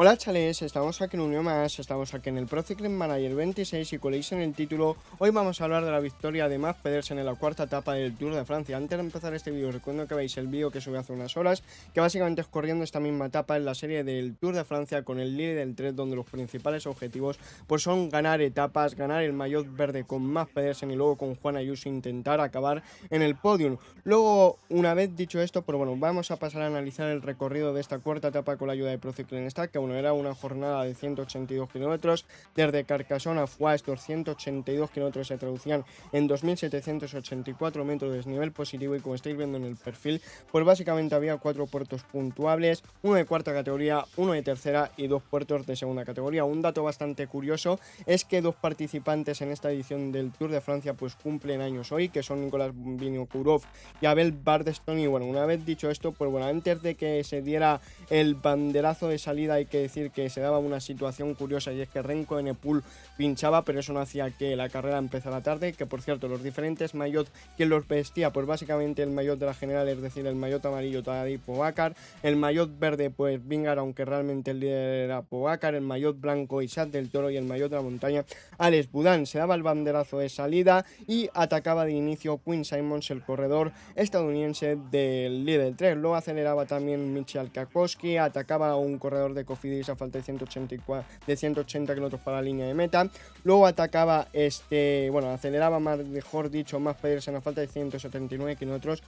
Hola chavales, estamos aquí en un vídeo más, estamos aquí en el Pro Cycling Manager 26 y como leéis en el título, hoy vamos a hablar de la victoria de Mads Pedersen en la cuarta etapa del Tour de Francia. Antes de empezar este vídeo, recuerdo que veis el vídeo que subí hace unas horas, que básicamente es corriendo esta misma etapa en la serie del Tour de Francia con el líder del Trek, donde los principales objetivos pues son ganar etapas, ganar el maillot verde con Mads Pedersen y luego con Juan Ayuso intentar acabar en el podium. Luego, una vez dicho esto, pues bueno, vamos a pasar a analizar el recorrido de esta cuarta etapa con la ayuda de Pro Cycling Stats, que era una jornada de 182 kilómetros, desde Carcassonne a Foix. Estos 182 kilómetros se traducían en 2.784 metros de desnivel positivo y como estáis viendo en el perfil, pues básicamente había 4 puertos puntuables, uno de cuarta categoría, uno de tercera y 2 puertos de segunda categoría. Un dato bastante curioso es que 2 participantes en esta edición del Tour de Francia pues cumplen años hoy, que son Nicolás Vinokourov y Abel Bardeston. Y bueno, una vez dicho esto, pues bueno, antes de que se diera el banderazo de salida, hay que decir que se daba una situación curiosa, y es que Remco Evenepoel pinchaba, pero eso no hacía que la carrera empezara tarde. Que por cierto, los diferentes maillots que los vestía, pues básicamente el maillot de la general, es decir, el maillot amarillo Tadej Pogačar, el maillot verde pues Vingegaard, aunque realmente el líder era Pogačar, el maillot blanco Isaac del Toro y el maillot de la montaña Alex Boudin. Se daba el banderazo de salida y atacaba de inicio Quinn Simmons, el corredor estadounidense del líder 3. Luego aceleraba también Michał Kwiatkowski, atacaba a un corredor de Cofidis a falta de 180 kilómetros para la línea de meta. Luego atacaba aceleraba mejor dicho Mads Pedersen a falta de 179 kilómetros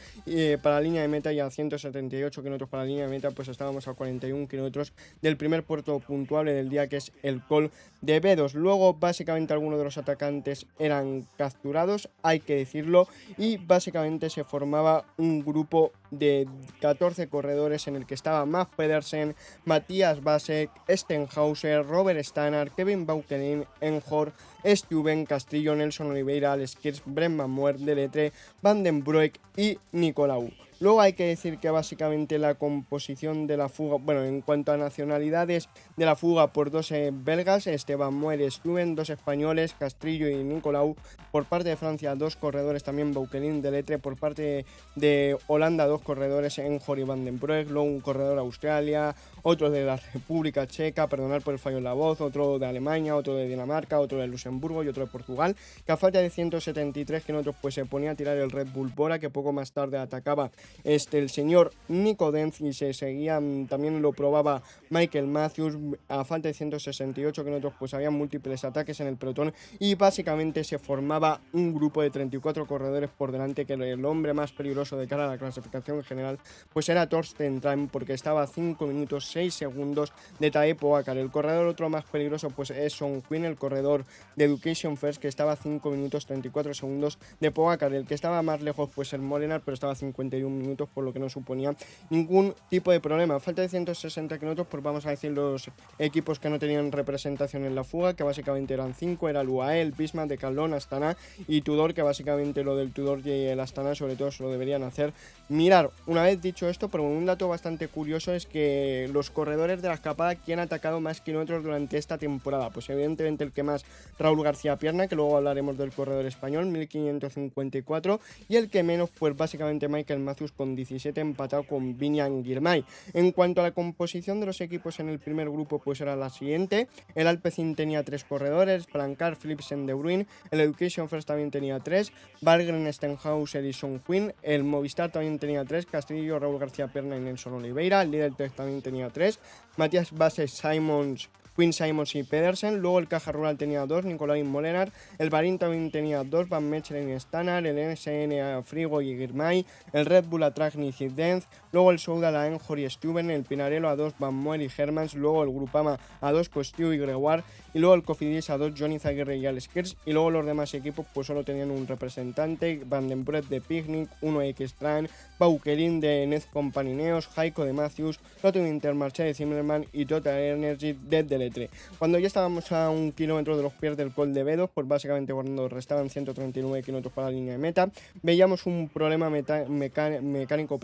para la línea de meta, y a 178 kilómetros para la línea de meta pues estábamos a 41 kilómetros del primer puerto puntuable del día, que es el Col de Bedos. Luego básicamente algunos de los atacantes eran capturados, hay que decirlo, y básicamente se formaba un grupo de 14 corredores en el que estaba Mads Pedersen, Matthias Basek, Stenhauser, Robert Stannard, Kevin Baukelin, Enjor, Stuyven, Castillo, Nelson Oliveira, Alex Kirs, Brendan Moer, Deletre, Van den Broek y Nicolau. Luego hay que decir que básicamente la composición de la fuga, bueno, en cuanto a nacionalidades de la fuga, por 2 belgas, Esteban Moer, Stuyven, 2 españoles, Castillo y Nicolau. Por parte de Francia, 2 corredores también, Baukelin, Deletre. Por parte de Holanda, 2 corredores, Enjor y Van den Broek. Luego un corredor de Australia, otro de la República Checa, perdonad por el fallo en la voz, otro de Alemania, otro de Dinamarca, otro de Luxemburgo y otro de Portugal, que a falta de 173 kilómetros pues se ponía a tirar el Red Bull Bora, que poco más tarde atacaba el señor Nico Denz, y se seguían, también lo probaba Michael Matthews. A falta de 168 kilómetros pues había múltiples ataques en el pelotón y básicamente se formaba un grupo de 34 corredores por delante, que el hombre más peligroso de cara a la clasificación en general pues era Thorsten Tramm, porque estaba a 5 minutos 6 segundos de Tadej Pogačar. El corredor otro más peligroso pues es Sean Quinn, el corredor de Education First, que estaba a 5 minutos 34 segundos de Pogačar. El que estaba más lejos pues el Molenaar, pero estaba a 51 minutos, por lo que no suponía ningún tipo de problema. A falta de 160 kilómetros pues vamos a decir los equipos que no tenían representación en la fuga, que básicamente eran 5, era el UAE, el Bismarck, Decathlon, Astana y Tudor, que básicamente lo del Tudor y el Astana sobre todo se lo deberían hacer mirar. Una vez dicho esto, pero un dato bastante curioso es que los corredores de la escapada, ¿quién ha atacado más kilómetros durante esta temporada? Pues evidentemente el que más, Raúl García Pierna, que luego hablaremos del corredor español, 1554, y el que menos pues básicamente Michael Matthews con 17, empatado con Biniam Girmay. En cuanto a la composición de los equipos en el primer grupo pues era la siguiente: el Alpecin tenía 3 corredores, Plancard, Philipsen, De Bruyne; el Education First también tenía 3, Valgren, Stenhauser y Sean Quinn; el Movistar también tenía 3, Castillo, Raúl García Perna y Nelson Oliveira; el líder Tech también tenía 3, Matías Bases, Simons, Quinn Simmons y Pedersen. Luego el Caja Rural tenía 2, Nicolai Molenaar; el Bahrein también tenía 2, Van Mechelen y Stannard; el NSN a Frigo y Girmay; el Red Bull a Tragnic y Denz; luego el Soudal a Enjor y Stuyven; el Pinarello a 2, Van Moer y Hermans; luego el Grupama a 2, Costiu y Gregoire; y luego el Cofidis a 2, Johnny Zaguirre y Alex Kirs. Y luego los demás equipos pues solo tenían un representante: Van den Broek de Picnic, 1X Strain, Baukelin de Nez Company Neos, Heiko de Matthews, Lotto Intermarché de Zimmerman y Total Energy de L3. Cuando ya estábamos a 1 kilómetro de los pies del Col de Bedos, pues básicamente cuando restaban 139 kilómetros para la línea de meta, veíamos un problema mecánico,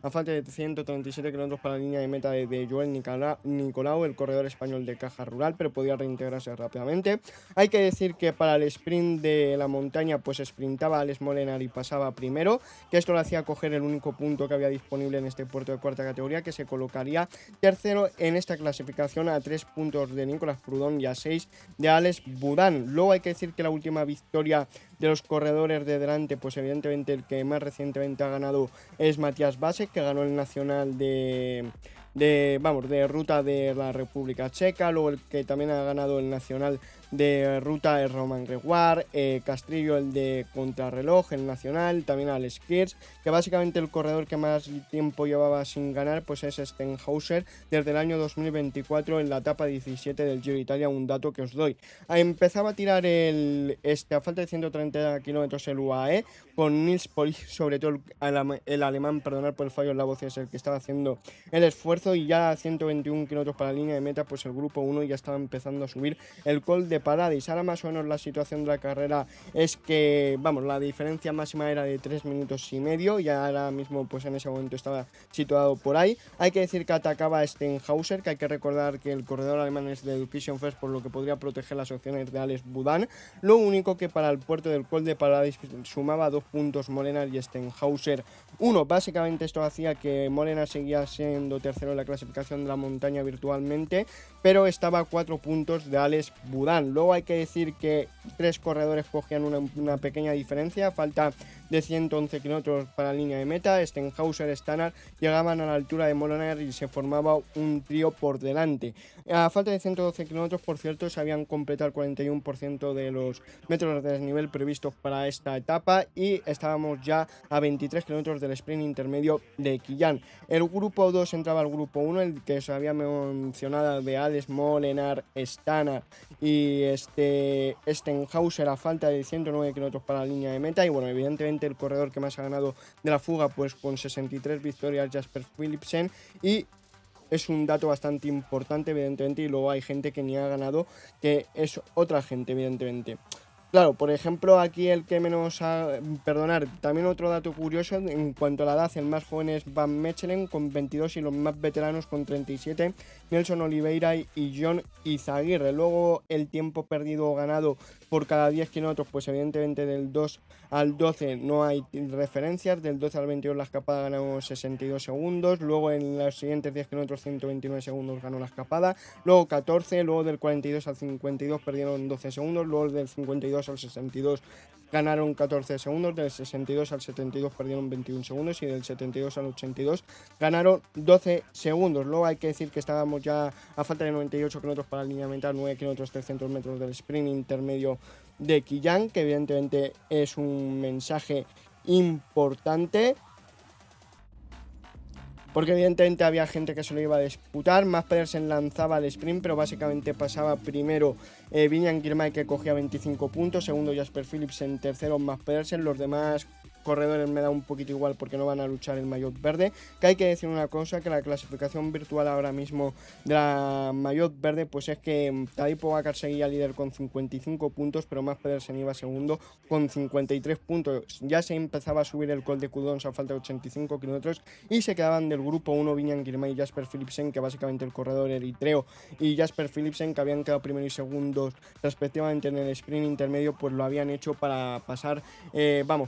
a falta de 137 kilómetros para la línea de meta de Joel Nicolau, el corredor español de Caja Rural, pero podía reintegrarse rápidamente. Hay que decir que para el sprint de la montaña pues sprintaba Alex Molenaar y pasaba primero, que esto le hacía coger el único punto que había disponible en este puerto de cuarta categoría, que se colocaría tercero en esta clasificación a 3 puntos de Nicolas Proudhon y a 6 de Alex Boudin. Luego hay que decir que la última victoria de los corredores de delante, pues evidentemente el que más recientemente ha ganado es Matías Vasek, que ganó el nacional de ruta de la República Checa. Luego el que también ha ganado el nacional de ruta es Romain Gregoire, Castrillo el de contrarreloj, el nacional, también Alex Kirch, que básicamente el corredor que más tiempo llevaba sin ganar pues es Stenhauser desde el año 2024 en la etapa 17 del Giro de Italia, un dato que os doy. Empezaba a tirar a falta de 130 kilómetros el UAE, con Nils Polic, sobre todo el alemán, perdonad por el fallo en la voz, es el que estaba haciendo el esfuerzo, y ya a 121 kilómetros para la línea de meta pues el grupo 1 ya estaba empezando a subir el Col de Paradis. Ahora más o menos la situación de la carrera es que, la diferencia máxima era de 3 minutos y medio, y ahora mismo pues en ese momento estaba situado por ahí. Hay que decir que atacaba a Stenhauser, que hay que recordar que el corredor alemán es de Education First, por lo que podría proteger las opciones de Alex Boudin. Lo único que para el puerto del Col de Paradis sumaba 2 puntos Molenaar y Stenhauser 1. Básicamente esto hacía que Molenaar seguía siendo tercero en la clasificación de la montaña virtualmente, pero estaba a 4 puntos de Alex Boudin. Luego hay que decir que 3 corredores cogían una pequeña diferencia, falta de 111 kilómetros para la línea de meta. Stenhauser y Stannard llegaban a la altura de Molenaar y se formaba un trío por delante. A falta de 112 kilómetros, por cierto, se habían completado el 41% de los metros de desnivel previstos para esta etapa, y estábamos ya a 23 kilómetros del sprint intermedio de Quillán. El grupo 2 entraba al grupo 1, el que os había mencionado de Alex Molenaar, Stannard y Stenhauser a falta de 109 kilómetros para la línea de meta. Y bueno, evidentemente el corredor que más ha ganado de la fuga pues con 63 victorias, Jasper Philipsen, y es un dato bastante importante evidentemente, y luego hay gente que ni ha ganado, que es otra gente evidentemente. Claro, por ejemplo, aquí el que menos también otro dato curioso en cuanto a la edad: el más joven es Van Mechelen con 22 y los más veteranos con 37, Nelson Oliveira y John Izaguirre. Luego el tiempo perdido o ganado por cada 10 kilómetros, pues evidentemente del 2 al 12 no hay referencias, del 12 al 22 la escapada ganó 62 segundos, luego en los siguientes 10 kilómetros 129 segundos ganó la escapada, luego 14, luego del 42 al 52 perdieron 12 segundos, luego del 52 al 62 ganaron 14 segundos, del 62 al 72 perdieron 21 segundos y del 72 al 82 ganaron 12 segundos. Luego hay que decir que estábamos ya a falta de 98 kilómetros para la línea meta, 9 kilómetros 300 metros del sprint intermedio de Quillán, que evidentemente es un mensaje importante, porque evidentemente había gente que se lo iba a disputar. Mads Pedersen lanzaba el sprint, pero básicamente pasaba primero Viñan Girmay, que cogía 25 puntos, segundo Jasper Philipsen, tercero Mads Pedersen. Los demás corredores me da un poquito igual porque no van a luchar el maillot verde. Que hay que decir una cosa, que la clasificación virtual ahora mismo de la maillot verde pues es que Tadej Pogačar seguía líder con 55 puntos, pero Mads Pedersen iba segundo con 53 puntos. Ya se empezaba a subir el Col de Cudons a falta de 85 kilómetros, y se quedaban del grupo 1 Viñan Girmay y Jasper Philipsen, que básicamente el corredor eritreo y Jasper Philipsen, que habían quedado primero y segundos respectivamente en el sprint intermedio, pues lo habían hecho para pasar,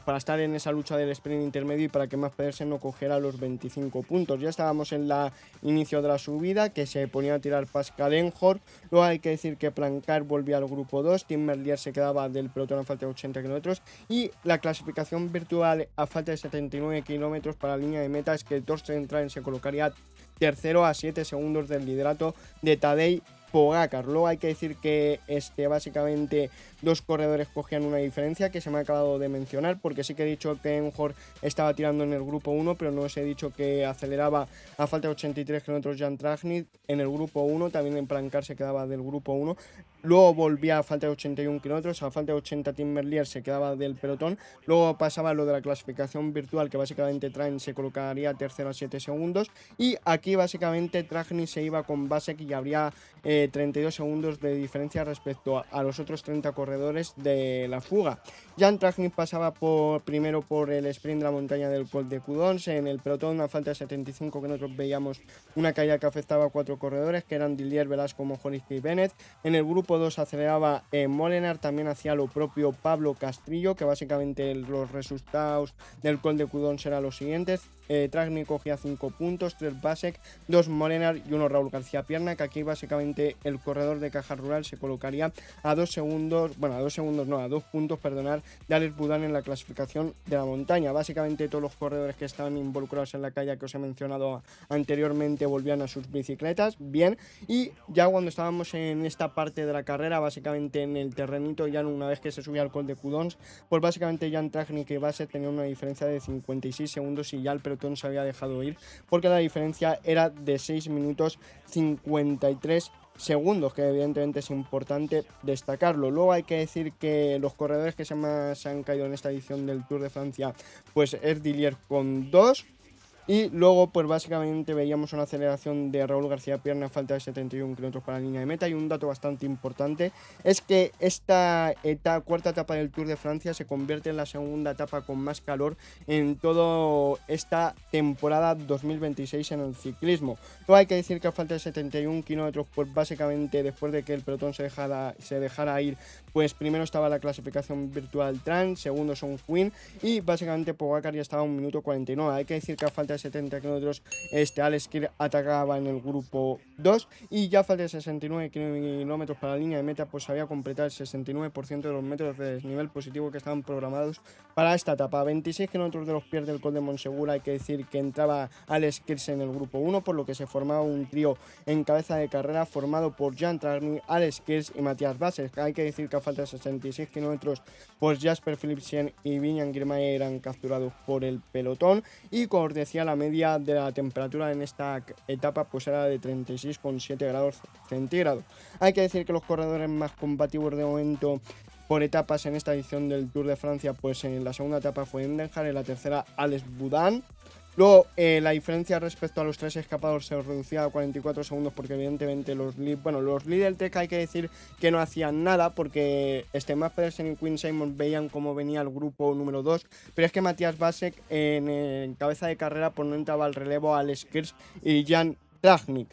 para estar en esa lucha del sprint intermedio y para que Mads Pedersen no cogiera los 25 puntos. Ya estábamos en la inicio de la subida, que se ponía a tirar Pascal Enjor. Luego hay que decir que Plancard volvía al grupo 2, Tim Merlier se quedaba del pelotón a falta de 80 kilómetros, y la clasificación virtual a falta de 79 kilómetros para la línea de meta es que Torsten Traen se colocaría tercero a 7 segundos del liderato de Tadej Pogačar. Luego hay que decir que básicamente dos corredores cogían una diferencia que se me ha acabado de mencionar, porque sí que he dicho que Enjor estaba tirando en el grupo 1, pero no os he dicho que aceleraba a falta de 83 kilómetros Jan Tratnik en el grupo 1, también en Plankar se quedaba del grupo 1. Luego volvía a falta de 81 kilómetros, a falta de 80 Tim Merlier se quedaba del pelotón. Luego pasaba lo de la clasificación virtual, que básicamente Train se colocaría tercero a 7 segundos. Y aquí básicamente Tratnik se iba con Vasek y habría 32 segundos de diferencia respecto a los otros 30 corredores de la fuga. Jan Tratnik pasaba primero por el sprint de la montaña del Col de Cudons. En el pelotón, a falta de 75 kilómetros, veíamos una caída que afectaba a 4 corredores, que eran Dillier, Velasco, Mojoriski y Bennett. En el grupo 2 aceleraba Molenaar, también hacía lo propio Pablo Castrillo, que básicamente los resultados del Col de Cudons eran los siguientes. Tratnik cogía 5 puntos, 3 Vasek, 2 Molenaar y 1 Raúl García Pierna, que aquí básicamente el corredor de Caja Rural se colocaría a 2 segundos, bueno, a 2 segundos no, a 2 puntos, perdonar, de Alex Budán en la clasificación de la montaña. Básicamente todos los corredores que estaban involucrados en la caída que os he mencionado anteriormente volvían a sus bicicletas, bien, y ya cuando estábamos en esta parte de la carrera, básicamente en el terrenito, ya una vez que se subía al Col de Cudons, pues básicamente Jan Tratnik y Vasek tenían una diferencia de 56 segundos y ya el pelotón se había dejado ir, porque la diferencia era de 6 minutos 53 segundos, que evidentemente es importante destacarlo. Luego hay que decir que los corredores que se han caído en esta edición del Tour de Francia, pues es Dillier con 2. Y luego, pues básicamente veíamos una aceleración de Raúl García Pierna a falta de 71 kilómetros para la línea de meta. Y un dato bastante importante es que esta cuarta etapa del Tour de Francia se convierte en la segunda etapa con más calor en toda esta temporada 2026 en el ciclismo. Luego hay que decir que a falta de 71 kilómetros, pues básicamente después de que el pelotón se dejara ir, pues primero estaba la clasificación virtual Trans, segundo son Queen y básicamente Pogacar ya estaba a 1 minuto 49. Hay que decir que a falta de 70 kilómetros Alex Kir atacaba en el grupo 2 y ya a falta de 69 kilómetros para la línea de meta, pues había completado el 69% de los metros de desnivel positivo que estaban programados para esta etapa. A 26 kilómetros de los pies del Col de Montsegur hay que decir que entraba Alex Kirs en el grupo 1, por lo que se formaba un trío en cabeza de carrera formado por Jan Tratnik, Alex Kirs y Matías Vasek. Hay que decir que a falta de 66 kilómetros, pues Jasper Philipsen y Viñan Girmay eran capturados por el pelotón y, como os decía, la media de la temperatura en esta etapa pues era de 36,7 grados centígrados. Hay que decir que los corredores más combativos de momento por etapas en esta edición del Tour de Francia, pues en la segunda etapa fue Endenhar, en la tercera Alex Budán. Luego la diferencia respecto a los tres escapados se reducía a 44 segundos porque evidentemente los Lidl Tech hay que decir que no hacían nada porque Mads Pedersen y Quinn Simon veían cómo venía el grupo número 2, pero es que Matías Vasek en cabeza de carrera pues no entraba al relevo a Alex Kirs y Jan Tratnik,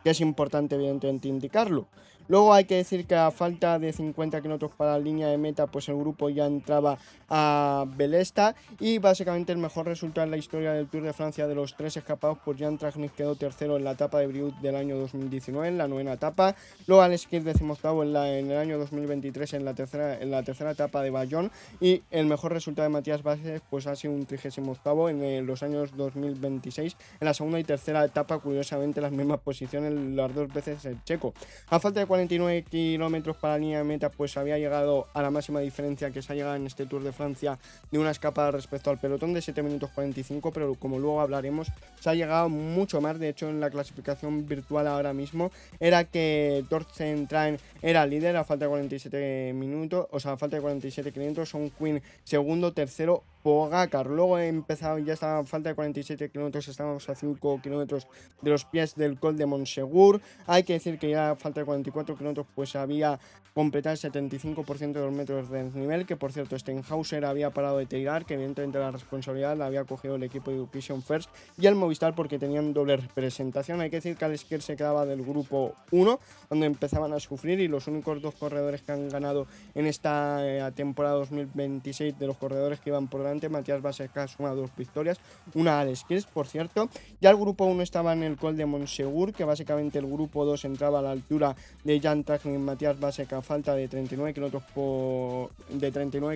que es importante evidentemente indicarlo. Luego hay que decir que a falta de 50 kilómetros para la línea de meta, pues el grupo ya entraba a Belesta y básicamente el mejor resultado en la historia del Tour de Francia de los tres escapados, pues Jan Tratnik quedó tercero en la etapa de Briut del año 2019, en la novena etapa. Luego Alex Kirs 18º en el año 2023 en la tercera etapa de Bayonne y el mejor resultado de Matías Vasek pues ha sido un 38º en los años 2026 en la segunda y tercera etapa, curiosamente las mismas posiciones las dos veces el checo. A falta de 49 kilómetros para la línea de meta, pues había llegado a la máxima diferencia que se ha llegado en este Tour de Francia de una escapada respecto al pelotón de 7 minutos 45, pero como luego hablaremos, se ha llegado mucho más. De hecho, en la clasificación virtual ahora mismo era que Thorsten Train era líder a falta de 47 minutos, o sea, a falta de 47 kilómetros, son Quinn segundo, tercero Pogacar. Luego empezado, ya estaba a falta de 47 kilómetros, estábamos a 5 kilómetros de los pies del Col de Montsegur. Hay que decir que ya a falta de 44 kilómetros pues había completado el 75% de los metros de desnivel, que por cierto Stenhauser había parado de tirar, que evidentemente la responsabilidad la había cogido el equipo de Education First y el Movistar porque tenían doble representación. Hay que decir que Alex Kirs se quedaba del grupo 1, donde empezaban a sufrir, y los únicos dos corredores que han ganado en esta temporada 2026 de los corredores que iban por delante delante. Matías Basek ha sumado 2 victorias, una al Skills, por cierto. Ya el grupo 1 estaba en el Col de Montsegur, que básicamente el grupo 2 entraba a la altura de Jan Tratnik y Matías Basek a falta de 39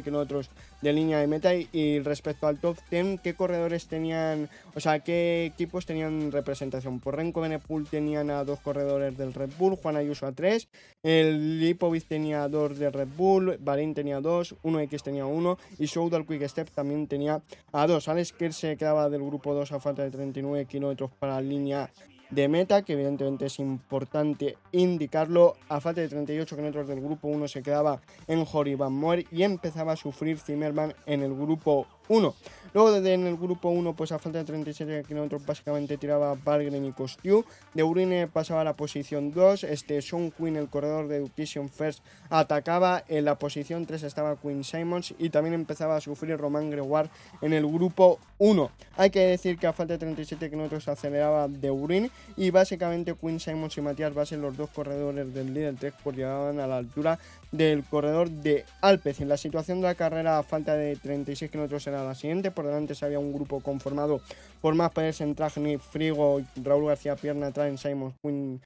kilómetros de línea de meta. Y respecto al top 10, ¿qué corredores tenían, o sea, qué equipos tenían representación? Por Renko Benepul tenían a 2 corredores del Red Bull, Juan Ayuso a 3, el Lipovic tenía 2 de Red Bull, Bahrein tenía 2, 1X tenía 1 y Soudal Quick Step también tenía a 2. Alex Kerr se quedaba del grupo 2 a falta de 39 kilómetros para la línea de meta, que evidentemente es importante indicarlo. A falta de 38 kilómetros del grupo 1 se quedaba en Jory Van Moer y empezaba a sufrir Zimmerman en el grupo 1. Luego en el grupo 1, pues a falta de 37 kilómetros básicamente tiraba Bargren y Costiu. De Urine pasaba a la posición 2. Sean Quinn, el corredor de Education First, atacaba. En la posición 3 estaba Quinn Simons y también empezaba a sufrir Romain Gregoire en el grupo 1. Hay que decir que a falta de 37 kilómetros aceleraba De Urine y básicamente Quinn Simons y Matías Basek, los 2 corredores del líder Trek, pues llegaban a la altura del corredor de Alpecin. La situación de la carrera a falta de 36 kilómetros era la siguiente. Por delante se había un grupo conformado por Mats Pedersen, Tragny, Frigo, Raúl García Pierna, Trent Simons, Quinn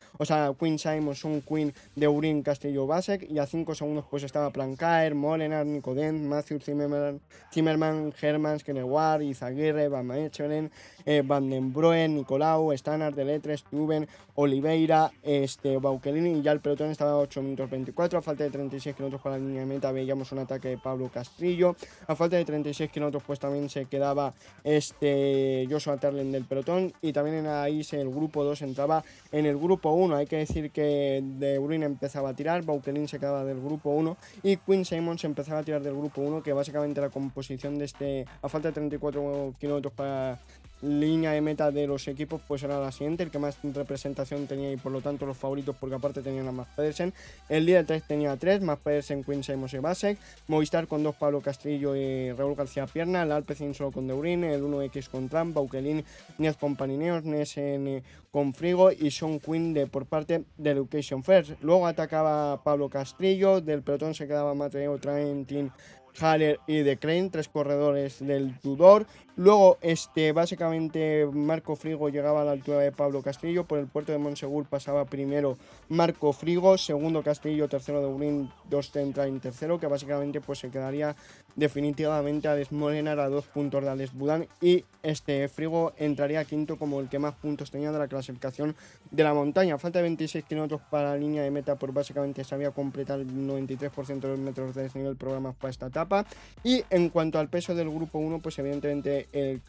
Simons, Sean Quinn, De Urine, Castillo, Basek, y a 5 segundos pues estaba Plancaer, Molenaar, Nicodem, Matthew Zimmerman, Hermans, Gregoire, Izaguirre, Van Mechelen, Van den Broen, Nicolau, Stannard, Deletres, Tuben, Oliveira, Baukelini, y ya el pelotón estaba a 8 minutos 24. A falta de 36 kilómetros para la línea de meta veíamos un ataque de Pablo Castrillo. A falta de 36 kilómetros pues también se quedaba Joshua Terlen del pelotón, y también ahí el grupo 2 entraba en el grupo 1. Hay que decir que De Urine empezaba a tirar, Baukelin se quedaba del grupo 1 y Quinn Simons empezaba a tirar del grupo 1, que básicamente la composición de a falta de 34 kilómetros para línea de meta de los equipos pues era la siguiente. El que más representación tenía y por lo tanto los favoritos, porque aparte tenían a Mats Pedersen, el líder 3 tenía 3, Mats Pedersen, Quinn Simons y Basek, Movistar con 2, Pablo Castrillo y Raúl García Pierna, el Alpecin solo con De Urine, el 1X con Trump, Baukelin, Niez con Panineos, Nesen con Frigo y Sean Quinn por parte de Education First. Luego atacaba Pablo Castrillo, del pelotón se quedaba Mateo Trentin, Haller y De Crane, 3 corredores del Tudor. Luego básicamente Marco Frigo llegaba a la altura de Pablo Castrillo. Por el puerto de Montsegur pasaba primero Marco Frigo, segundo Castrillo, tercero De Urine, 2 Train tercero, que básicamente pues se quedaría definitivamente a Alex Molenaar a 2 puntos de Alex Budán, y Frigo entraría quinto como el que más puntos tenía de la clasificación de la montaña. Falta de 26 kilómetros para la línea de meta, pues básicamente se había completado el 93% de los metros de desnivel programados para esta etapa. Y en cuanto al peso del grupo 1, pues evidentemente el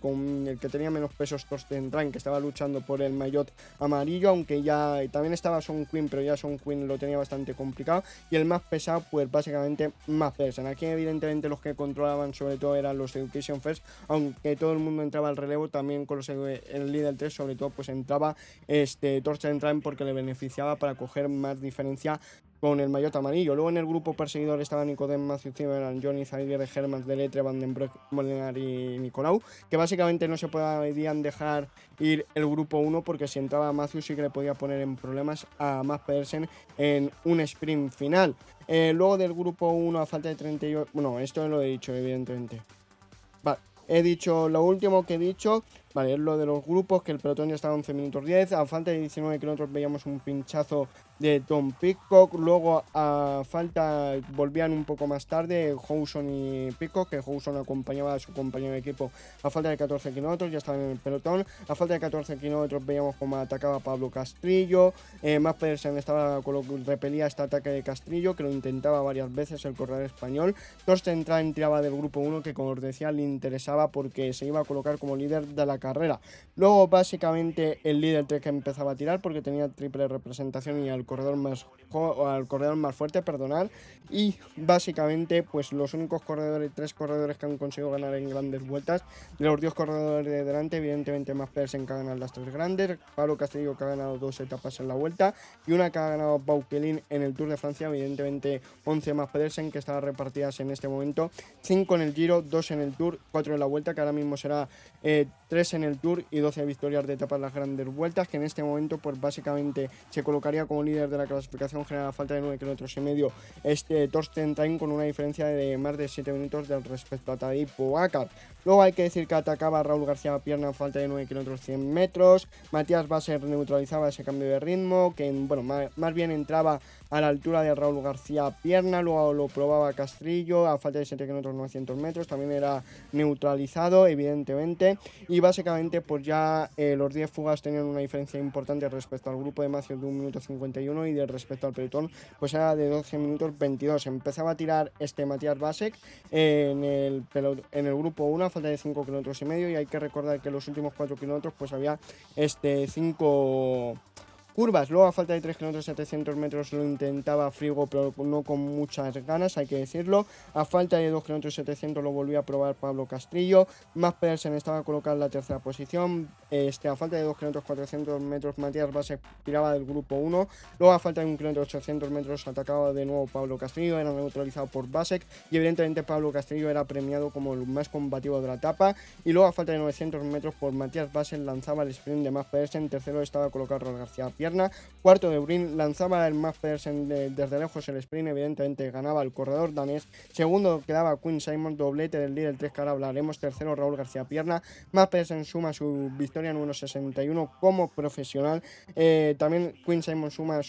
que tenía menos peso es Torsten Train, que estaba luchando por el maillot amarillo, aunque ya también estaba Sean Quinn, pero ya Sean Quinn lo tenía bastante complicado. Y el más pesado pues básicamente Mats Pedersen. Aquí evidentemente los que controlaban sobre todo eran los Education First, aunque todo el mundo entraba al relevo también con el líder 3, sobre todo pues entraba Torsten Train, porque le beneficiaba para coger más diferencia con el maillot amarillo. Luego en el grupo perseguidor estaban Nicodem, Matthew Zimmerman, Johnny Zaguirre, Hermans, Deletre, Van den Broek, Molenaar y Nicolau, que básicamente no se podían dejar ir el grupo 1, porque si entraba Matthew sí que le podía poner en problemas a Mats Pedersen en un sprint final. Luego del grupo 1 a falta de 38, bueno, esto lo he dicho evidentemente. Vale, he dicho lo último que he dicho. Vale, es lo de los grupos, que el pelotón ya estaba a 11 minutos 10. A falta de 19 kilómetros veíamos un pinchazo de Tom Pidcock. Luego a falta volvían un poco más tarde Howson y Pidcock, que Howson acompañaba a su compañero de equipo a falta de 14 kilómetros, ya estaban en el pelotón. A falta de 14 kilómetros veíamos cómo atacaba Pablo Castrillo. Mats Pedersen repelía este ataque de Castrillo, que lo intentaba varias veces el corredor español. Torsten Train tiraba del grupo 1, que como os decía le interesaba porque se iba a colocar como líder de la carrera. Luego básicamente el líder 3 que empezaba a tirar porque tenía triple representación y al corredor más fuerte, y básicamente pues los únicos tres corredores que han conseguido ganar en grandes vueltas, de los 10 corredores de delante, evidentemente Mats Pedersen, que ha ganado las 3 grandes, Pablo Castrillo, que ha ganado 2 etapas en la vuelta, y una que ha ganado Baukelin en el Tour de Francia, evidentemente 11 Mats Pedersen, que estarán repartidas en este momento, 5 en el Giro, 2 en el Tour, 4 en la vuelta, que ahora mismo será 3 3 en el Tour y 12 victorias de etapas en las grandes vueltas, que en este momento pues básicamente se colocaría como líder de la clasificación general a falta de 9 kilómetros y medio Torsten Train, con una diferencia de más de 7 minutos respecto a Tadej Pogačar. Luego hay que decir que atacaba a Raúl García Pierna a falta de 9 kilómetros 100 metros. Matías Basser neutralizaba ese cambio de ritmo, que bueno, más bien entraba a la altura de Raúl García Pierna. Luego lo probaba Castrillo a falta de 7 kilómetros 900 metros, también era neutralizado evidentemente, y básicamente pues ya los 10 fugas tenían una diferencia importante respecto al grupo de Matthews de 1 minuto 51 y de respecto al pelotón pues era de 12 minutos 22. Empezaba a tirar Matías Basek en el grupo 1 a falta de 5 kilómetros y medio, y hay que recordar que los últimos 4 kilómetros pues había 5 curvas. Luego a falta de 3 kilómetros 700 metros lo intentaba Frigo, pero no con muchas ganas, hay que decirlo. A falta de 2 kilómetros 700 lo volvió a probar Pablo Castrillo. Mads Pedersen estaba colocado en la tercera posición. A falta de 2 kilómetros 400 metros Matías Basek tiraba del grupo 1. Luego a falta de 1 kilómetro 800 metros atacaba de nuevo Pablo Castrillo, era neutralizado por Basek, y evidentemente Pablo Castrillo era premiado como el más combativo de la etapa. Y luego a falta de 900 metros por Matías Basek lanzaba el sprint de Mads Pedersen. Tercero estaba colocado Raúl García Pierna. Cuarto de Brin lanzaba el Mads Pedersen desde lejos el sprint, evidentemente ganaba el corredor danés. Segundo quedaba Quinn Simmons, doblete del líder 3 que ahora hablaremos. Tercero Raúl García Pierna. Mads Pedersen suma su victoria en 1.61 como profesional. También Quinn Simmons suma ha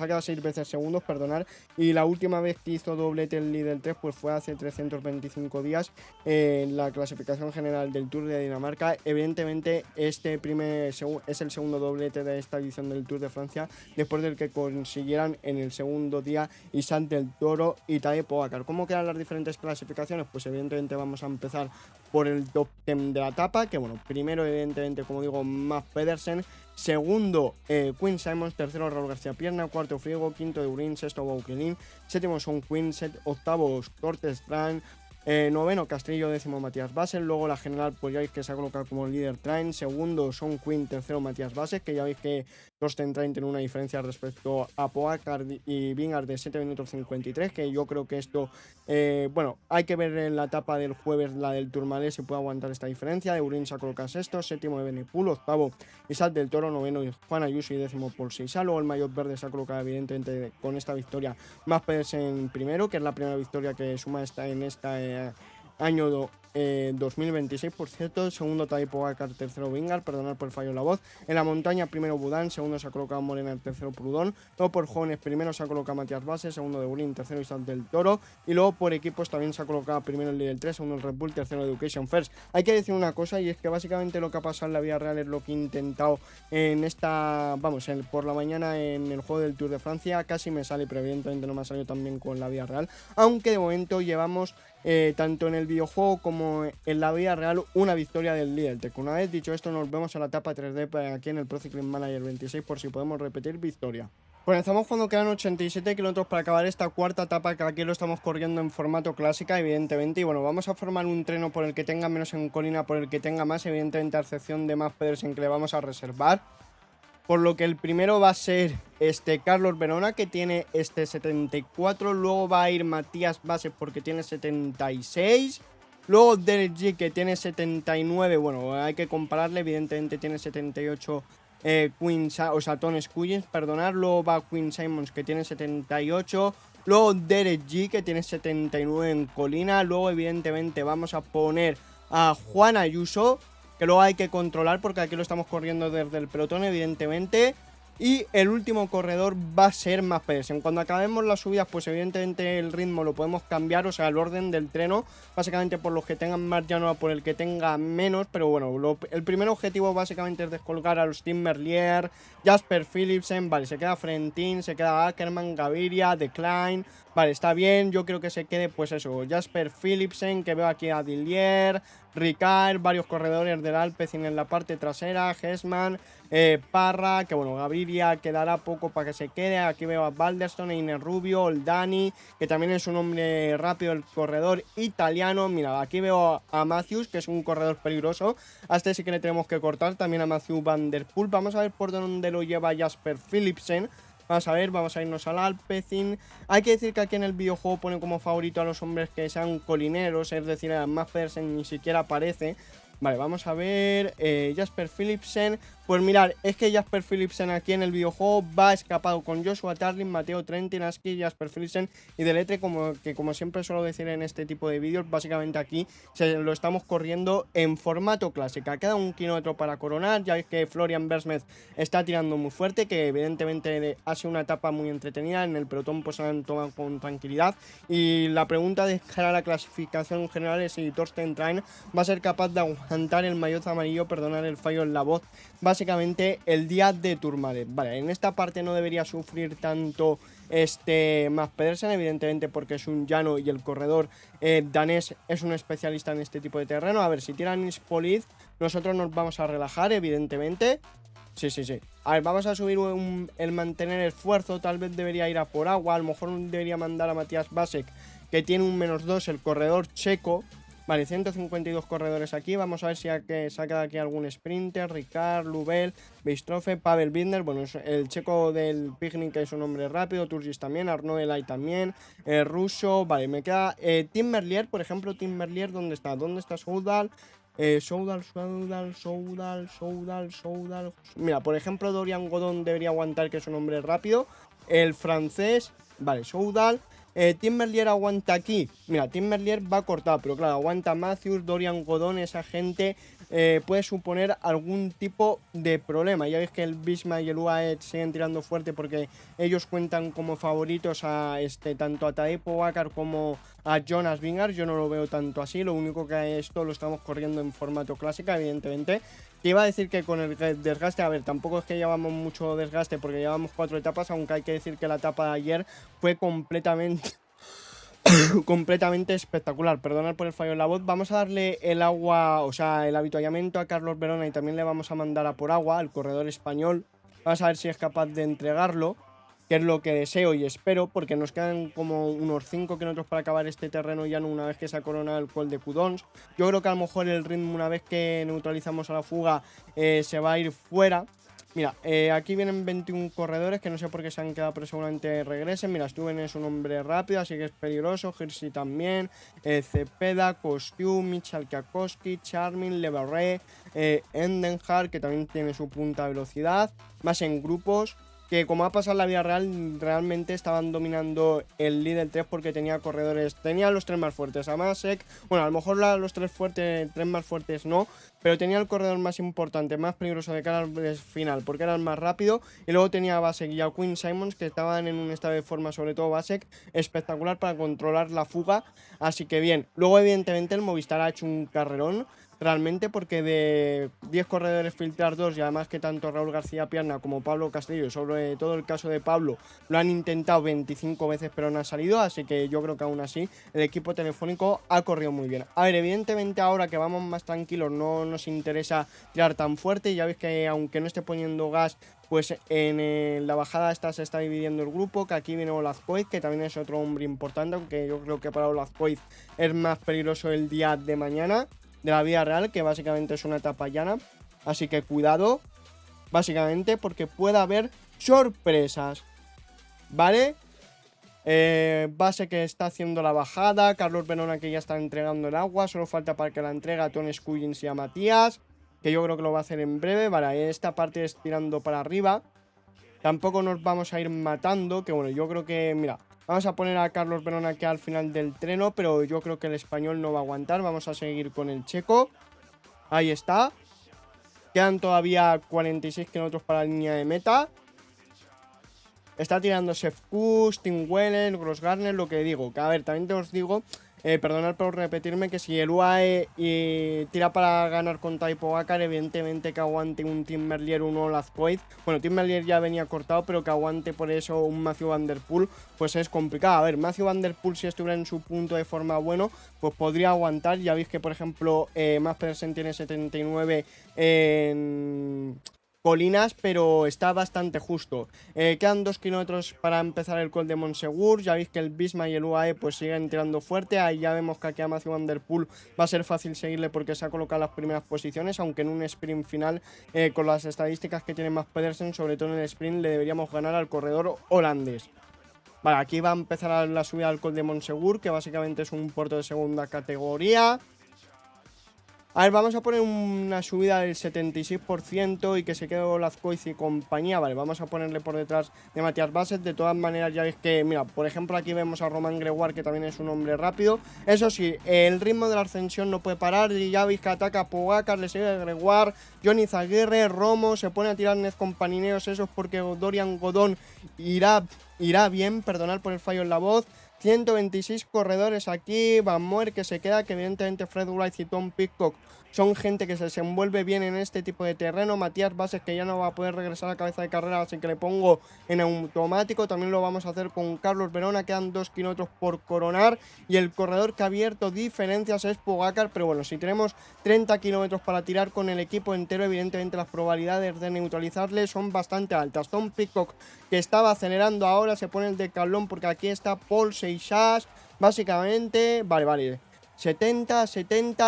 quedado 6 veces segundos, perdonar, y la última vez que hizo doblete el líder 3 pues fue hace 325 días en la clasificación general del Tour de Dinamarca. Evidentemente es el segundo doblete de esta edición del Tour de Francia, después del que consiguieran en el segundo día Izat del Toro y Tadej Pogačar. ¿Cómo quedan las diferentes clasificaciones? Pues evidentemente vamos a empezar por el top 10 de la etapa, que bueno, primero evidentemente, como digo, Mads Pedersen. Segundo, Quinn Simmons. Tercero, Raúl García Pierna. Cuarto, Frigo. Quinto, de Urín. Sexto, Bauquelin. Séptimo, Son Quinn. Octavo, Torsten Train. Noveno, Castrillo. Décimo, Matías Basek. Luego la general, pues ya veis que se ha colocado como líder Train. Segundo, Son Quinn. Tercero, Matías Basek, que ya veis que Torsten Train tiene una diferencia respecto a Pogačar y Vingegaard de 7 minutos 53, que yo creo que esto, bueno, hay que ver en la etapa del jueves, la del Tourmalet, si puede aguantar esta diferencia. De Urín se ha colocado sexto, séptimo de Benepul, octavo Izat del Toro, noveno Juan Ayuso y décimo por Seisal. Luego el maillot verde se ha colocado evidentemente con esta victoria Mads Pedersen primero, que es la primera victoria que suma en esta año 2026, por cierto. Segundo Tadej Pogačar, tercero Vingegaard, perdonad por el fallo en la voz. En la montaña primero Budán, segundo se ha colocado Morena, tercero Proudhon. Luego por jóvenes primero se ha colocado Matías Basek, segundo de Urín, tercero Izat del Toro, y luego por equipos también se ha colocado primero el líder 3, segundo el Red Bull, tercero Education First. Hay que decir una cosa, y es que básicamente lo que ha pasado en la vida real es lo que he intentado en esta, por la mañana en el juego del Tour de Francia. Casi me sale, pero evidentemente no me ha salido tan bien con la vida real, aunque de momento llevamos tanto en el videojuego como en la vida real una victoria del líder Tech. Una vez dicho esto, nos vemos en la etapa 3D aquí en el Pro Cycling Manager 26 por si podemos repetir victoria. Comenzamos cuando quedan 87 kilómetros para acabar esta cuarta etapa, que aquí lo estamos corriendo en formato clásica, evidentemente. Y bueno, vamos a formar un treno por el que tenga menos en colina, por el que tenga más, evidentemente, a excepción de Mads Pedersen, que le vamos a reservar. Por lo que el primero va a ser Carlos Verona, que tiene 74. Luego va a ir Matías Basek porque tiene 76. Luego Derek G, que tiene 79. Bueno, hay que compararle, evidentemente tiene 78 Tom Squillins, perdonad. Luego va Quinn Simmons, que tiene 78. Luego Derek G, que tiene 79 en colina. Luego evidentemente vamos a poner a Juan Ayuso, que luego hay que controlar porque aquí lo estamos corriendo desde el pelotón, evidentemente. Y el último corredor va a ser Mads Pedersen. Cuando acabemos las subidas, pues evidentemente el ritmo lo podemos cambiar, o sea, el orden del treno, básicamente por los que tengan más llano a por el que tenga menos. Pero bueno, el primer objetivo básicamente es descolgar a los Tim Merlier, Jasper Philipsen, vale, se queda Frentin, se queda Ackermann, Gaviria, Decline, vale, está bien. Yo creo que se quede, pues eso, Jasper Philipsen, que veo aquí a Dillier, Ricard, varios corredores del Alpecin en la parte trasera, Hessmann, Parra, que bueno, Gaviria quedará poco para que se quede. Aquí veo a Balderstone, Iner Rubio, Oldani, que también es un hombre rápido, el corredor italiano. Mira, aquí veo a Matthews, que es un corredor peligroso. A este sí que le tenemos que cortar, también a Matthew Van Der Poel. Vamos a ver por dónde lo lleva Jasper Philipsen, Vamos a ver, vamos a irnos al Alpecin. Hay que decir que aquí en el videojuego pone como favorito a los hombres que sean colineros, es decir, a Mads Pedersen ni siquiera aparece. Vale, vamos a ver, Jasper Philipsen. Pues mirar, es que Jasper Philipsen aquí en el videojuego va escapado con Joshua Tarling, Mateo Trentin, Jasper Philipsen y Deletre, como siempre suelo decir en este tipo de vídeos. Básicamente aquí lo estamos corriendo en formato clásica. Queda 1 kilómetro para coronar, ya veis que Florian Versmed está tirando muy fuerte, que evidentemente ha sido una etapa muy entretenida. En el pelotón pues se han tomado con tranquilidad, y la pregunta de cara a la clasificación general es si Thorsten Train va a ser capaz de aguantar el maillot amarillo, perdonar el fallo en la voz, básicamente el día de Tourmalet. Vale, en esta parte no debería sufrir tanto Mads Pedersen, evidentemente porque es un llano y el corredor danés es un especialista en este tipo de terreno. A ver, si tiran Ispolid, nosotros nos vamos a relajar, evidentemente. Sí. A ver, vamos a subir el mantener esfuerzo. Tal vez debería ir a por agua. A lo mejor debería mandar a Matías Vasek, que tiene un -2, el corredor checo. Vale, 152 corredores aquí. Vamos a ver si ha quedado aquí algún sprinter. Ricard, Lubel, Beistrofe, Pavel Binder. Bueno, el checo del Picnic es un hombre rápido. Turgis también, Arnaud Elay también. Russo. Vale, me queda Tim Merlier, por ejemplo. Tim Merlier, ¿dónde está? ¿Dónde está Soudal? Soudal. Mira, por ejemplo, Dorian Godon debería aguantar, que es un hombre rápido. El francés. Vale, Soudal. Tim Merlier aguanta aquí. Mira, Tim Merlier va cortado, pero claro, aguanta Matthews, Dorian Godon, esa gente puede suponer algún tipo de problema. Ya veis que el Bisma y el UAE siguen tirando fuerte porque ellos cuentan como favoritos a tanto a Tadej Pogačar como a Jonas Vingegaard. Yo no lo veo tanto así, lo único que esto lo estamos corriendo en formato clásica, evidentemente. Te iba a decir que con el desgaste, a ver, tampoco es que llevamos mucho desgaste porque llevamos 4 etapas, aunque hay que decir que la etapa de ayer fue completamente espectacular. Perdonad por el fallo en la voz. Vamos a darle el agua, o sea, el avituallamiento a Carlos Verona, y también le vamos a mandar a por agua al corredor español. Vamos a ver si es capaz de entregarlo, que es lo que deseo y espero, porque nos quedan como unos 5 kilómetros para acabar este terreno llano una vez que se ha coronado el Col de Cudons. Yo creo que a lo mejor el ritmo, una vez que neutralizamos a la fuga, se va a ir fuera. Mira, aquí vienen 21 corredores que no sé por qué se han quedado, pero seguramente regresen. Mira, Stuben es un hombre rápido, así que es peligroso. Hirsi también, Cepeda, Kostium, Michal Kiakowski, Charmin, Leverre, Endenhard, que también tiene su punta de velocidad. Más en grupos, que como ha pasado en la vida real, realmente estaban dominando el líder 3 porque tenía corredores, tenía los 3 más fuertes, a Masek, bueno, a lo mejor los 3 más fuertes no, pero tenía el corredor más importante, más peligroso de cara al final, porque era el más rápido, y luego tenía a Vasek y a Quinn Simons, que estaban en un estado de forma, sobre todo Vasek, espectacular para controlar la fuga, así que bien. Luego evidentemente el Movistar ha hecho un carrerón, realmente, porque de 10 corredores filtrar 2, y además que tanto Raúl García Pierna como Pablo Castillo, sobre todo el caso de Pablo, lo han intentado 25 veces pero no ha salido, así que yo creo que aún así el equipo telefónico ha corrido muy bien. A ver, evidentemente ahora que vamos más tranquilos no nos interesa tirar tan fuerte, ya veis que aunque no esté poniendo gas, pues en la bajada esta se está dividiendo el grupo, que aquí viene Olazcoiz, que también es otro hombre importante, aunque yo creo que para Olazcoiz es más peligroso el día de mañana de la vida real, que básicamente es una etapa llana, así que cuidado, básicamente, porque puede haber sorpresas, ¿vale? Base que está haciendo la bajada, Carlos Verona que ya está entregando el agua, solo falta para que la entregue a Tony Scullins y a Matías, que yo creo que lo va a hacer en breve. Vale, esta parte es tirando para arriba, tampoco nos vamos a ir matando, que bueno, yo creo que, mira, vamos a poner a Carlos Verona aquí al final del treno, pero yo creo que el español no va a aguantar. Vamos a seguir con el checo. Ahí está. Quedan todavía 46 kilómetros para la línea de meta. Está tirando Sefkus, Tim Weller, Gross Garner, lo que digo. Que a ver, también te os digo, perdonad por repetirme, que si el UAE tira para ganar con Tadej Pogačar, evidentemente que aguante un Tim Merlier, un Olazcoiz. Bueno, Tim Merlier ya venía cortado, pero que aguante por eso un Mathieu van der Poel, pues es complicado. A ver, Mathieu van der Poel, si estuviera en su punto de forma bueno, pues podría aguantar. Ya veis que, por ejemplo, Mads Pedersen tiene 79 en colinas, pero está bastante justo. Quedan 2 kilómetros para empezar el Col de Montsegur. Ya veis que el Bisma y el UAE pues siguen tirando fuerte. Ahí ya vemos que aquí a Matthew Van Der Poel va a ser fácil seguirle porque se ha colocado en las primeras posiciones, aunque en un sprint final, con las estadísticas que tiene Mads Pedersen, sobre todo en el sprint, le deberíamos ganar al corredor holandés. Vale, aquí va a empezar la subida al Col de Montsegur, que básicamente es un puerto de segunda categoría. A ver, vamos a poner una subida del 76% y que se quede Olazcoiz y compañía. Vale, vamos a ponerle por detrás de Matías Basset. De todas maneras, ya veis que, mira, por ejemplo, aquí vemos a Romain Gregoire, que también es un hombre rápido. Eso sí, el ritmo de la ascensión no puede parar. Y ya veis que ataca a Pogacar, le sigue Gregoire, Johnny Zaguirre, Romo, se pone a tirar Nez con panineos. Eso es porque Dorian Godón irá bien, perdonad por el fallo en la voz. 126 corredores aquí, Van Moer que se queda, que evidentemente Fred Wright y Tom Pidcock son gente que se desenvuelve bien en este tipo de terreno. Matías Basset, que ya no va a poder regresar a cabeza de carrera, así que le pongo en automático. También lo vamos a hacer con Carlos Verona, quedan 2 kilómetros por coronar y el corredor que ha abierto diferencias es Pogacar, pero bueno, si tenemos 30 kilómetros para tirar con el equipo entero, evidentemente las probabilidades de neutralizarle son bastante altas. Tom Pidcock, que estaba acelerando ahora, se pone el decalón porque aquí está Paul Seixas, básicamente, vale, 70,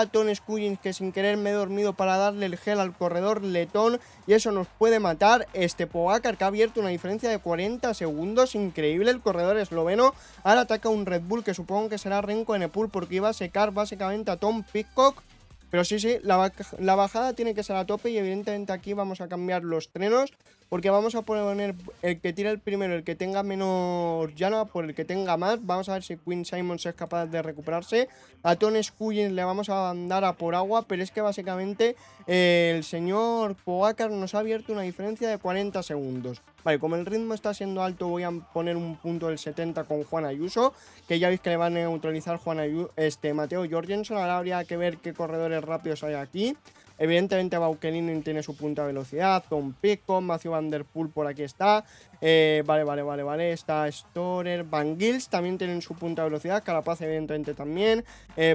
Ton Scullins, que sin querer me he dormido para darle el gel al corredor letón y eso nos puede matar. Pogacar, que ha abierto una diferencia de 40 segundos, increíble. El corredor esloveno ahora ataca un Red Bull, que supongo que será Renko Evenepoel, porque iba a secar básicamente a Tom Pidcock. Pero sí, la bajada tiene que ser a tope y evidentemente aquí vamos a cambiar los trenos, porque vamos a poner el que tira el primero, el que tenga menos llano, por el que tenga más. Vamos a ver si Quinn Simmons es capaz de recuperarse. A Ton Scullins le vamos a mandar a por agua, pero es que básicamente el señor Pogacar nos ha abierto una diferencia de 40 segundos. Vale, como el ritmo está siendo alto, voy a poner un punto del 70 con Juan Ayuso, que ya veis que le van a neutralizar Matteo Jorgensen. Ahora habría que ver qué corredores rápidos hay aquí. Evidentemente Baukelin tiene su punta de velocidad, Tom Pidcock, Matthew Van Der Poel por aquí está. Vale, está Storer, Van Gils también tienen su punta de velocidad, Carapaz evidentemente también,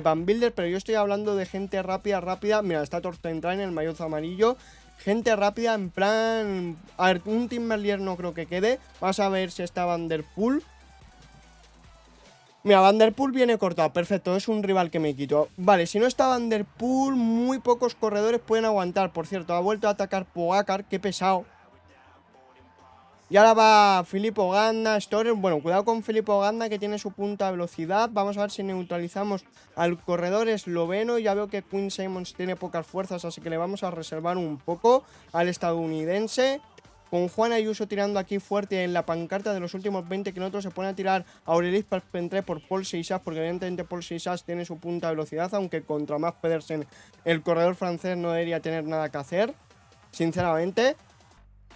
Van Wilder, pero yo estoy hablando de gente rápida. Mira, está Torsten Train, el maillot amarillo. Gente rápida, en plan... A ver, un Tim Merlier no creo que quede. Vamos a ver si está Van Der Poel. Mira, Van Der Poel viene cortado, perfecto, es un rival que me quito. Vale, si no está Van Der Poel, muy pocos corredores pueden aguantar. Por cierto, ha vuelto a atacar Pogacar, qué pesado. Y ahora va Filippo Ganna, Storer. Bueno, cuidado con Filippo Ganna, que tiene su punta de velocidad. Vamos a ver si neutralizamos al corredor esloveno. Ya veo que Quinn Simmons tiene pocas fuerzas, así que le vamos a reservar un poco al estadounidense. Con Juan Ayuso tirando aquí fuerte en la pancarta de los últimos 20 kilómetros, se pone a tirar a Aurélien Parpentier por Paul Seixas, porque evidentemente Paul Seixas tiene su punta de velocidad, aunque contra Mads Pedersen el corredor francés no debería tener nada que hacer, sinceramente.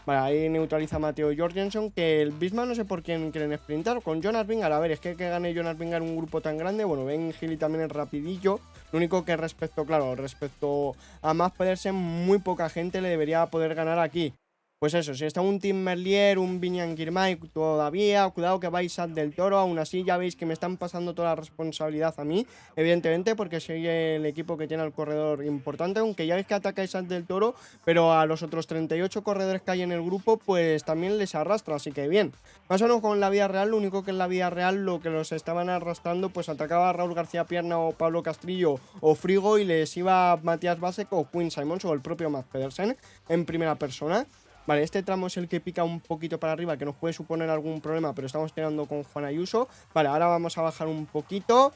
Vale, ahí neutraliza a Matteo Jorgensen, que el Bisma no sé por quién quieren sprintar. Con Jonas Vingegaard, a ver, es que gane Jonas Vingegaard un grupo tan grande. Bueno, Ben Healy también es rapidillo. Lo único que respecto a Mads Pedersen, muy poca gente le debería poder ganar aquí. Pues eso, si está un Tim Merlier, un Biniam Girmay todavía, cuidado que vais a del Toro, aún así ya veis que me están pasando toda la responsabilidad a mí, evidentemente, porque soy el equipo que tiene al corredor importante, aunque ya veis que atacáis al del Toro, pero a los otros 38 corredores que hay en el grupo, pues también les arrastra, así que bien. Más o menos con la vida real, lo único que en la vida real lo que los estaban arrastrando, pues atacaba a Raúl García Pierna o Pablo Castrillo o Frigo y les iba Matías Basset o Quinn Simmons o el propio Mads Pedersen en primera persona. Vale, este tramo es el que pica un poquito para arriba, que nos puede suponer algún problema, pero estamos tirando con Juan Ayuso. Vale, ahora vamos a bajar un poquito.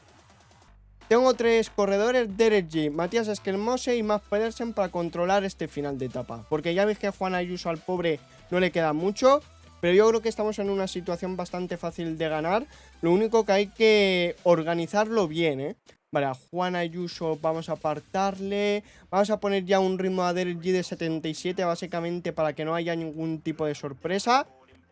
Tengo 3 corredores, Derek G, Matías Esquelmose y Mads Pedersen para controlar este final de etapa. Porque ya veis que a Juan Ayuso, al pobre, no le queda mucho, pero yo creo que estamos en una situación bastante fácil de ganar. Lo único que hay que organizarlo bien, ¿eh? Vale, a Juan Ayuso vamos a apartarle. Vamos a poner ya un ritmo a Derek G de 77, básicamente para que no haya ningún tipo de sorpresa.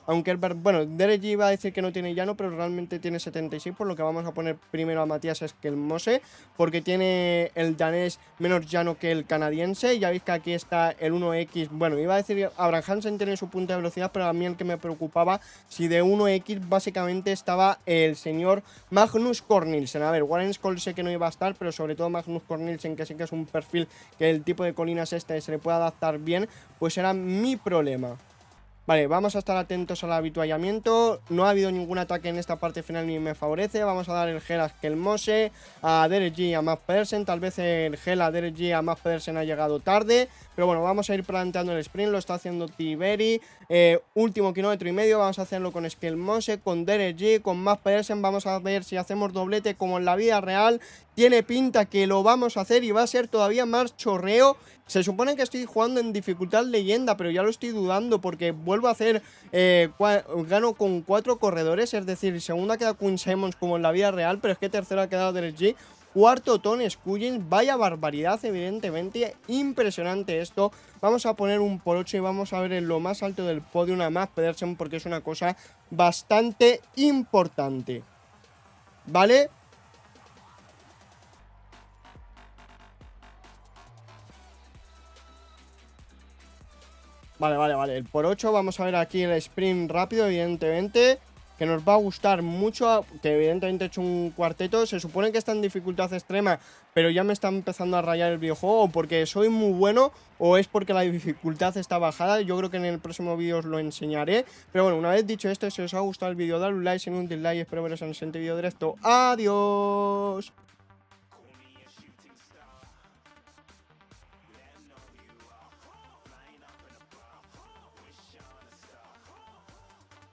Aunque bueno, Derek G iba a decir que no tiene llano, pero realmente tiene 76, por lo que vamos a poner primero a Matías Esquelmose, porque tiene el danés menos llano que el canadiense. Ya veis que aquí está el 1X, bueno, iba a decir Abraham Hansen tiene su punta de velocidad, pero a mí el que me preocupaba, si de 1X básicamente estaba el señor Magnus Cornilsen. A ver, Warren Skoll sé que no iba a estar, pero sobre todo Magnus Cornilsen, que sí que es un perfil que el tipo de colinas este se le puede adaptar bien, pues era mi problema. Vale, vamos a estar atentos al avituallamiento. No ha habido ningún ataque en esta parte final ni me favorece. Vamos a dar el gel a Esquelmose, a Derek G y a Mads Pedersen. Tal vez el gel a Derek G y a Mads Pedersen ha llegado tarde, pero bueno, vamos a ir planteando el sprint. Lo está haciendo Tiberi. Último kilómetro y medio. Vamos a hacerlo con Esquelmose, con Derek G, con Mads Pedersen. Vamos a ver si hacemos doblete como en la vida real. Tiene pinta que lo vamos a hacer y va a ser todavía más chorreo. Se supone que estoy jugando en dificultad leyenda, pero ya lo estoy dudando porque vuelvo a hacer, gano con 4 corredores, es decir, segunda queda Quinn Simmons como en la vida real, pero es que tercera ha quedado Derek G, cuarto Tony Scullins, vaya barbaridad, evidentemente, impresionante esto. Vamos a poner un por 8 y vamos a ver en lo más alto del podio una Mads Pedersen porque es una cosa bastante importante, ¿vale? Vale, el por 8 vamos a ver aquí el sprint rápido, evidentemente, que nos va a gustar mucho, que evidentemente he hecho un cuarteto. Se supone que está en dificultad extrema, pero ya me está empezando a rayar el videojuego, porque soy muy bueno o es porque la dificultad está bajada. Yo creo que en el próximo vídeo os lo enseñaré. Pero bueno, una vez dicho esto, si os ha gustado el vídeo, dale un like, si no un dislike, espero veros en el siguiente vídeo directo. ¡Adiós!